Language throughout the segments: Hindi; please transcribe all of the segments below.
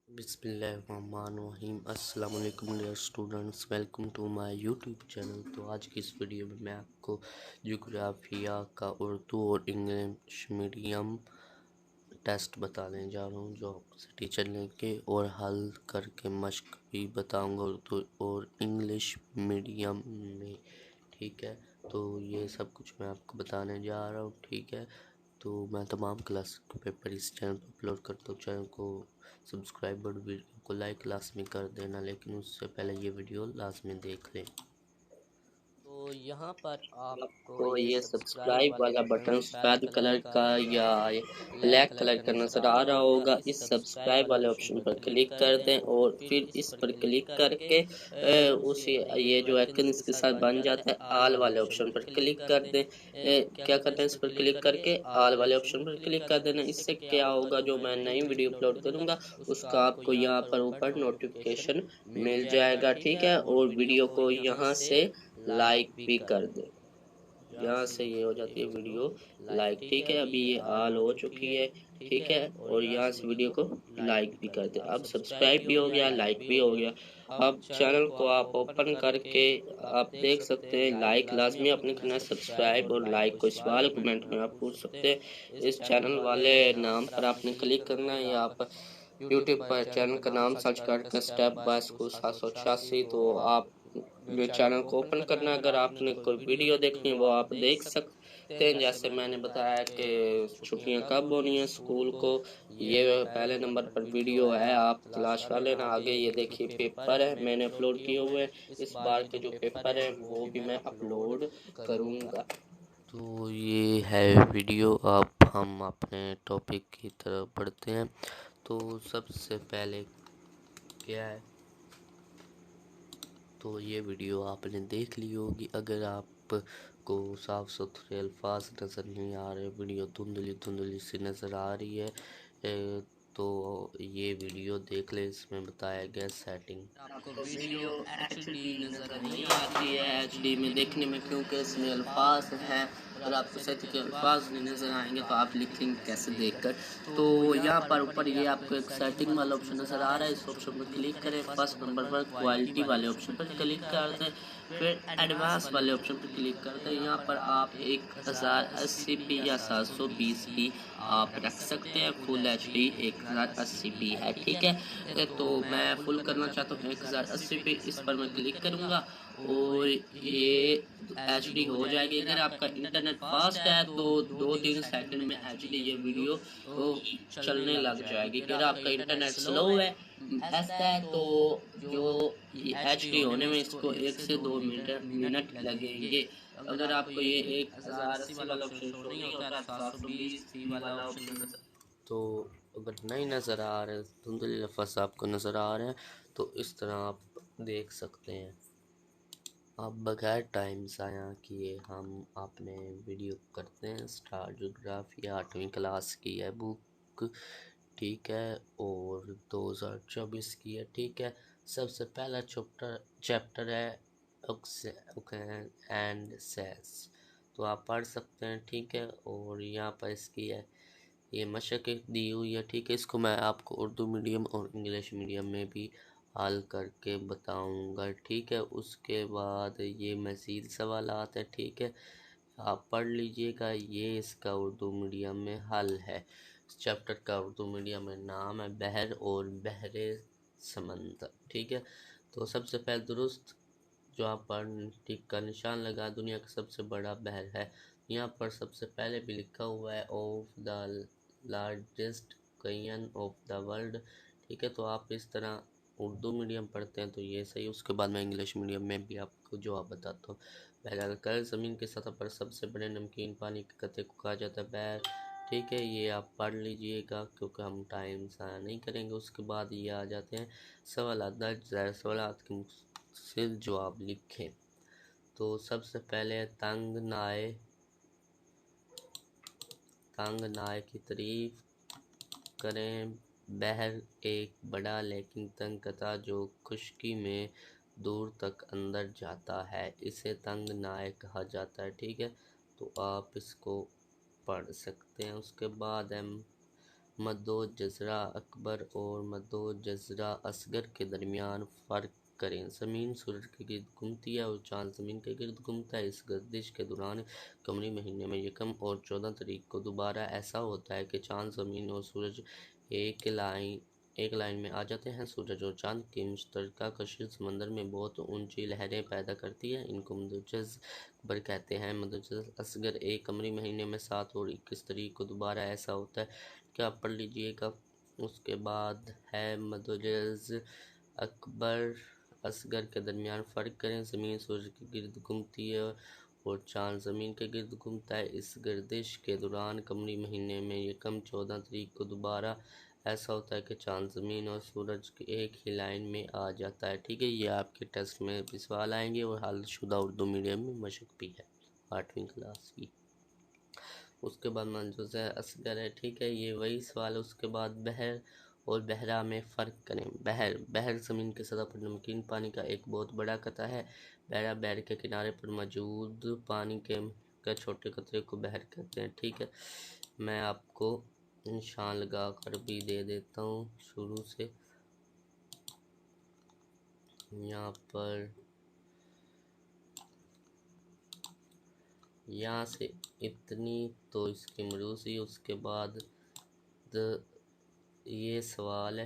बिस्मिल्लाहिर्रहमानिर्रहीम। अस्सलाम वालेकुम dear students, welcome to my YouTube channel. तो आज की इस वीडियो में मैं आपको जोग्राफिया का उर्दू और इंग्लिश मीडियम टेस्ट बताने जा रहा हूँ, जो आपसे टीचर लेके और हल करके मश्क भी बताऊँगा उर्दू और इंग्लिश मीडियम में। ठीक है, तो ये सब कुछ मैं आपको बताने जा रहा हूँ। ठीक है, तो मैं तमाम क्लास के पेपर इस चैनल पर अपलोड करता हूँ। चैनल को सब्सक्राइब और वीडियो को लाइक लाजमी कर देना, लेकिन उससे पहले ये वीडियो लाजमी देख लें। तो यहाँ पर आपको आपको ये ये सब्सक्राइब सब्सक्राइब वाला वाला बटन बटन सफ़ेद सफ़ेद कलर कलर का का या या ब्लैक ब्लैक कलर कलर का का नज़र नज़र आ आ रहा रहा होगा। होगा। इस इस सब्सक्राइब सब्सक्राइब वाले वाले ऑप्शन ऑप्शन पर पर क्लिक क्लिक कर कर दें दें और और फिर फिर इस इस पर पर क्लिक क्लिक करके करके उसे उसे ये ये जो जो आइकन आइकन इसके इसके साथ साथ बन बन जाता है, जाता है आल आल वाले वाले ऑप्शन ऑप्शन पर पर क्लिक क्लिक कर कर दें। दें। क्या क्या करना है, करना है, इस इस पर पर क्लिक क्लिक करके करके आल आल वाले वाले ऑप्शन ऑप्शन पर पर क्लिक क्लिक कर कर देना। देना। इससे इससे क्या क्या होगा, होगा, जो जो मैं मैं नई नई वीडियो वीडियो अपलोड अपलोड करूँगा करूँगा उसका उसका आपको आपको यहाँ यहाँ पर पर ऊपर ऊपर नोटिफिकेशन नोटिफिकेशन मिल मिल जाएगा। जाएगा। ठीक ठीक है, है, और और वीडियो वीडियो को को यहाँ यहाँ से से लाइक लाइक भी भी कर कर दें। दें। यहाँ यहाँ से से ये हो ये हो जाती है जाती है वीडियो वीडियो लाइक। लाइक। ठीक है, ठीक है, अभी अभी ये ये ऑल ऑल हो हो चुकी चुकी है। है। ठीक ठीक है, है, और और यहाँ यहाँ से से वीडियो वीडियो को को लाइक लाइक भी भी कर कर दें। दे। अब अब सब्सक्राइब सब्सक्राइब भी भी हो हो गया, गया, लाइक लाइक भी भी हो हो गया। गया। अब अब चैनल चैनल को को आप आप ओपन ओपन करके करके आप आप देख देख सकते सकते हैं, हैं। लाइक लाइक लाजमी लाजमी अपने अपने करना है, करना है, सब्सक्राइब सब्सक्राइब, और और लाइक लाइक को को सवाल सवाल कमेंट कमेंट में में आप आप पूछ पूछ सकते सकते हैं। हैं। इस इस चैनल चैनल वाले वाले नाम नाम पर पर आपने आपने क्लिक क्लिक करना करना है। है, या या आप आप यूट्यूब यूट्यूब पर पर चैनल चैनल का का नाम नाम सर्च सर्च करके करके step step by by school school 786, 786, तो तो आप आप जो जो चैनल चैनल को को ओपन ओपन करना है, करना है, अगर अगर आपने आपने कोई कोई वीडियो वीडियो देखनी है देखनी वो है वो आप आप देख देख सकते सकते हैं। हैं। जैसे जैसे मैंने मैंने बताया बताया कि कि छुट्टियां छुट्टियां कब कब होनी होनी है है स्कूल स्कूल को, को, ये ये पहले पहले नंबर नंबर पर पर वीडियो वीडियो है, है, आप आप तलाश तलाश कर कर लेना। लेना। आगे आगे ये ये देखिए देखिए पेपर पेपर है, है, मैंने मैंने अपलोड अपलोड किए किए हुए हुए हैं। हैं। इस इस बार बार के के जो जो पेपर पेपर हैं है वो वो भी भी मैं मैं अपलोड अपलोड करूँगा। करूँगा। तो ये है वीडियो। अब हम अपने टॉपिक की तरफ बढ़ते हैं। तो सबसे पहले क्या है, तो ये वीडियो आपने देख ली होगी। अगर आपको साफ़ सुथरे अल्फाज नज़र नहीं आ रहे, वीडियो धुंधली धुंधली सी नज़र आ रही है, तो ये वीडियो देख ले, इसमें बताया गया सेटिंग। आपको तो वीडियो वीडियो एचडी एचडी नज़र नज़र नहीं नहीं आती आती है है एचडी एचडी में में देखने देखने में, में, क्योंकि क्योंकि इसमें इसमें अल्फाज अल्फाज हैं। हैं। अगर और आपको आपको सही सही के के अल्फाज अल्फाज नहीं नहीं नज़र नज़र आएंगे आएंगे तो तो आप आप लिखेंगे लिखेंगे कैसे कैसे देखकर। देखकर। तो तो यहाँ यहाँ पर पर ऊपर ऊपर ये ये आपको आपको एक एक सेटिंग सेटिंग वाला वाला ऑप्शन ऑप्शन नज़र नज़र आ आ रहा रहा है, है। इस इस ऑप्शन ऑप्शन पर पर क्लिक क्लिक करें। करें। फर्स्ट फर्स्ट नंबर नंबर पर पर क्वालिटी क्वालिटी वाले वाले ऑप्शन ऑप्शन पर पर क्लिक क्लिक कर कर दें। दें। फिर फिर एडवांस एडवांस वाले वाले ऑप्शन ऑप्शन पर पर क्लिक क्लिक कर कर दें। दें। यहाँ यहाँ पर पर आप आप 1080p 1080p या या 720p 720p आप आप रख रख सकते सकते हैं। हैं। Full full H D HD 1080p 1080p है। है। ठीक ठीक है, है, तो तो मैं मैं फुल फुल करना करना चाहता चाहता हूँ हूँ 1080p, 1080p। इस इस पर पर मैं मैं क्लिक क्लिक करूँगा करूँगा और और ये ये एचडी एचडी हो हो जाएगी। जाएगी। अगर अगर आपका आपका इंटरनेट इंटरनेट फास्ट फास्ट है है तो तो दो दो तीन तीन सेकंड सेकंड में में एचडी एचडी ये ये वीडियो वीडियो चलने चलने लग लग जाएगी। जाएगी। अगर अगर आपका आपका इंटरनेट इंटरनेट स्लो स्लो है, है, ऐसा ऐसा है, है, तो तो जो जो एच डी एचडी होने होने में में इसको इसको 1 एक से से 2 दो मिनट मिनट लगेंगे। लगेंगे। अगर अगर आपको आपको ये ये 1080 1080 वाला वाला ऑप्शन ऑप्शन शो शो नहीं नहीं होता, होता, 720p 720p वाला वाला ऑप्शन ऑप्शन नज़र, नज़र। तो अगर नहीं नज़र आ रहे, धुंधले लफ्ज़ आपको नज़र आ रहे हैं, तो इस तरह आप देख सकते हैं। अब बगैर टाइम ज़ाया किए हम अपने वीडियो करते हैं स्टार्ट। जोग्राफी 8वीं क्लास की है बुक, ठीक है, और 2024 की है। ठीक है, सबसे पहला चैप्टर है एंड सेस, तो आप पढ़ सकते हैं। ठीक है, और यहाँ पर इसकी है ये मशक़ दी हुई है। ठीक है, इसको मैं आपको उर्दू मीडियम और इंग्लिश मीडियम में भी हल करके बताऊंगा। ठीक है, उसके बाद ये मज़ीद सवालात है। ठीक है, आप पढ़ लीजिएगा। ये इसका उर्दू मीडियम में हल है। इस चैप्टर का उर्दू मीडियम में नाम है बहर और बहरे समंदर। ठीक है, तो सबसे पहले दुरुस्त जो आप पर टिक का निशान लगा, दुनिया का सबसे बड़ा बहर है। यहाँ पर सबसे पहले भी लिखा हुआ है of the largest ocean of the world. ठीक है, तो आप इस तरह उर्दू मीडियम पढ़ते हैं तो ये सही। उसके बाद मैं इंग्लिश मीडियम में भी आपको जवाब बताता हूँ। बहरहाल कल ज़मीन की सतह पर सबसे बड़े नमकीन पानी के कतरे को कहा जाता है बहर। ठीक है, ये आप पढ़ लीजिएगा क्योंकि हम टाइम ज़ाया नहीं करेंगे। उसके बाद ये आ जाते हैं सवाल दर्ज ज़ैर सवाल के मुख्तलिफ जवाब लिखें। तो सबसे पहले तंग नाय की तारीफ करें। बहर एक बड़ा लेकिन तंग कतरा जो खुश्की में दूर तक अंदर जाता है, इसे तंग नाय कहा जाता है। ठीक है, तो आप इसको पढ़ सकते हैं। उसके बाद हम मद्दो जज़रा अकबर और मद्दो जज़रा असगर के दरमियान फ़र्क करें। ज़मीन सूरज के गिर्द घूमती है और चाँद ज़मीन के गिर्द घूमता है। इस गर्दिश के दौरान कमरी महीने में यकम और 14 तारीख को दोबारा ऐसा होता है कि चाँद ज़मीन और सूरज एक लाइन में आ जाते हैं। सूरज और चाँद की मुश्तरका कशिश समंदर में बहुत ऊंची लहरें पैदा करती है। इनको मद्दोजज़ अकबर कहते हैं। मद्दोजज़ असगर एक कमरी महीने में 7 और 21 तारीख को दोबारा ऐसा होता है। क्या आप पढ़ लीजिएगा। उसके बाद है मद्दोजज़ अकबर असगर के दरमियान फ़र्क करें। ज़मीन सूरज के गिर्द घूमती है और चाँद ज़मीन के गिर्द घूमता है। इस गर्दिश के दौरान कमरी महीने में यकम 14 तारीख को दोबारा ऐसा होता है कि चाँद ज़मीन और सूरज एक ही लाइन में आ जाता है। ठीक है, ये आपके टेस्ट में भी सवाल आएंगे और हालशुदा उर्दू मीडियम में मशक भी है 8वीं क्लास की। उसके बाद मद्दोजज़ असगर है। ठीक है, ये वही सवाल है। उसके बाद बहर और बहरा में फ़र्क करें। बहर ज़मीन की सतह पर नमकीन पानी का एक बहुत बड़ा कतरा है। बहरा बहर के किनारे पर मौजूद पानी के छोटे कतरे को बहर कहते हैं। ठीक है, मैं आपको निशान लगा कर भी दे देता हूँ शुरू से। यहाँ पर यहाँ से इतनी तो इसकी मरूसी। उसके बाद ये सवाल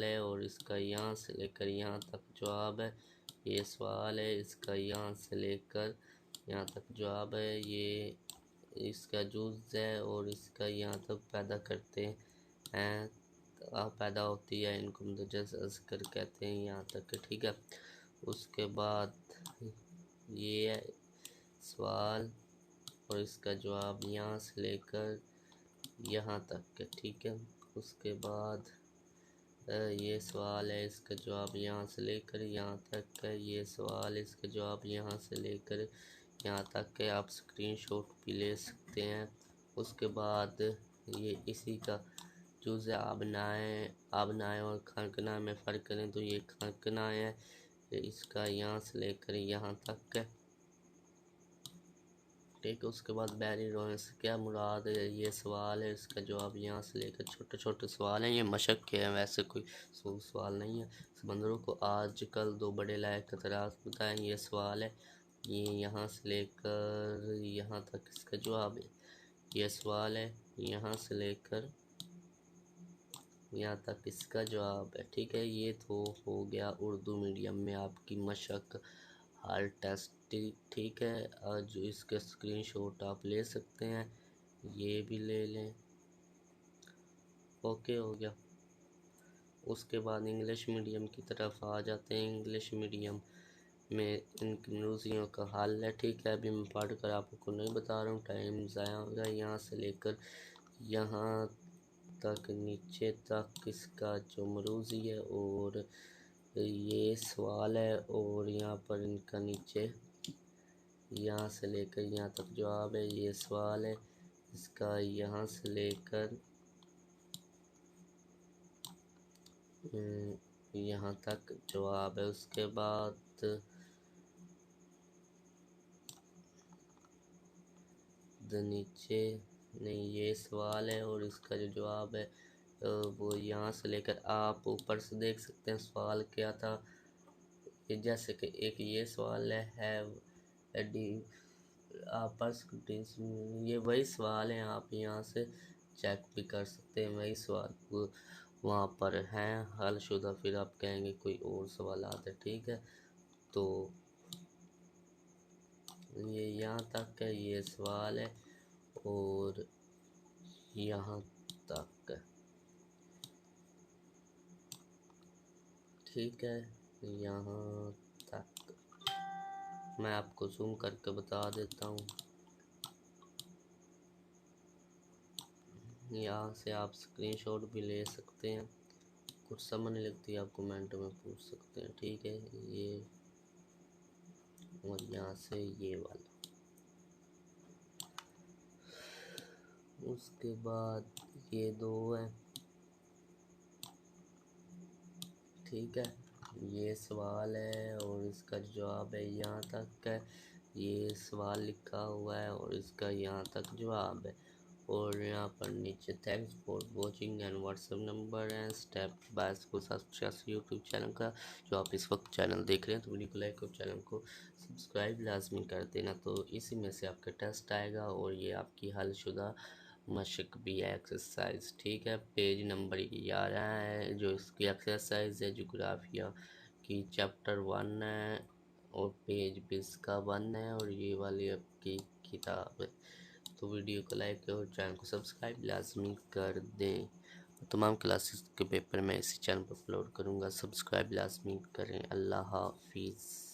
है और इसका यहाँ से लेकर यहाँ तक जवाब है। ये सवाल है, इसका यहाँ से लेकर यहाँ तक जवाब है। ये इसका जुज़ है और इसका यहाँ तक पैदा करते हैं, पैदा होती है। इनको मद्दोजज़ असगर कहते हैं यहाँ तक। ठीक है, उसके बाद ये है सवाल और इसका जवाब यहाँ से लेकर यहाँ तक। ठीक है, उसके बाद ये सवाल है, इसका जवाब यहाँ से लेकर यहाँ तक है। ये सवाल, इसका जवाब यहाँ से लेकर यहाँ तक है। आप स्क्रीनशॉट भी ले सकते हैं। उसके बाद ये इसी का जुज़ आबनाएँ और खनकना में फ़र्क करें तो ये खनकना है। इसका यहाँ से लेकर यहाँ तक है। ठीक है, उसके बाद बहरी रोने से क्या मुराद है, ये सवाल है। इसका जवाब यहाँ से लेकर छोटे छोटे सवाल हैं। ये मशक के हैं, वैसे कोई सवाल नहीं है। समंदरों को आजकल 2 बड़े लायक खतरात बताएं, ये सवाल है। ये यहाँ से लेकर यहाँ तक इसका जवाब है। ये सवाल है, यहाँ से लेकर यहाँ तक इसका जवाब है। ठीक है, ये तो हो गया उर्दू मीडियम में आपकी मशक हर टेस्ट। ठीक है, आज इसके स्क्रीनशॉट आप ले सकते हैं, ये भी ले लें। ओके, हो गया। उसके बाद इंग्लिश मीडियम की तरफ आ जाते हैं। इंग्लिश मीडियम में इन मरूजियों का हल है। ठीक है, अभी मैं पढ़ कर आपको नहीं बता रहा हूँ, टाइम ज़ाया होगा। यहाँ से लेकर यहाँ तक नीचे तक इसका जो मरूजी है और ये सवाल है और यहाँ पर इनका नीचे यहाँ से लेकर यहाँ तक जवाब है। ये सवाल है, इसका यहाँ से लेकर यहाँ तक जवाब है। उसके बाद नीचे नहीं, ये सवाल है और इसका जो जवाब है वो यहाँ से लेकर आप ऊपर से देख सकते हैं सवाल क्या था। जैसे कि एक ये सवाल है ये वही सवाल है, आप यहाँ से चेक भी कर सकते हैं। वही सवाल वहाँ पर हैं हलशुदा, फिर आप कहेंगे कोई और सवाल आते। ठीक है, तो ये यहाँ तक है, ये सवाल है और यहाँ तक। ठीक है, यहाँ तक मैं आपको जूम करके बता देता हूँ। यहाँ से आप स्क्रीनशॉट भी ले सकते हैं। कुछ समझ नहीं लगती आप कमेंट में पूछ सकते हैं। ठीक है, ये और यहाँ से ये वाला। उसके बाद ये 2 है। ठीक है, ये सवाल है और इसका जवाब है यहाँ तक है। ये सवाल लिखा हुआ है और इसका यहाँ तक जवाब है। और यहाँ पर नीचे thanks for watching and WhatsApp number and step by को सब्सक्राइब यूट्यूब चैनल का जो आप इस वक्त चैनल देख रहे हैं, तो वीडियो को लाइक और चैनल को सब्सक्राइब लाजमी कर देना। तो इसी में से आपका टेस्ट आएगा और ये आपकी हलशुदा मशक भी है, एक्सरसाइज। ठीक है, पेज नंबर 11 है जो इसकी एक्सरसाइज है, जोग्राफिया की चैप्टर 1 है और पेज 20 का 1 है और ये वाली आपकी किताब है। तो वीडियो को लाइक और चैनल को सब्सक्राइब लाजमी कर दें। तमाम क्लासेस के पेपर मैं इसी चैनल पर अपलोड करूँगा, सब्सक्राइब लाजमी करें। अल्लाह हाफिज़।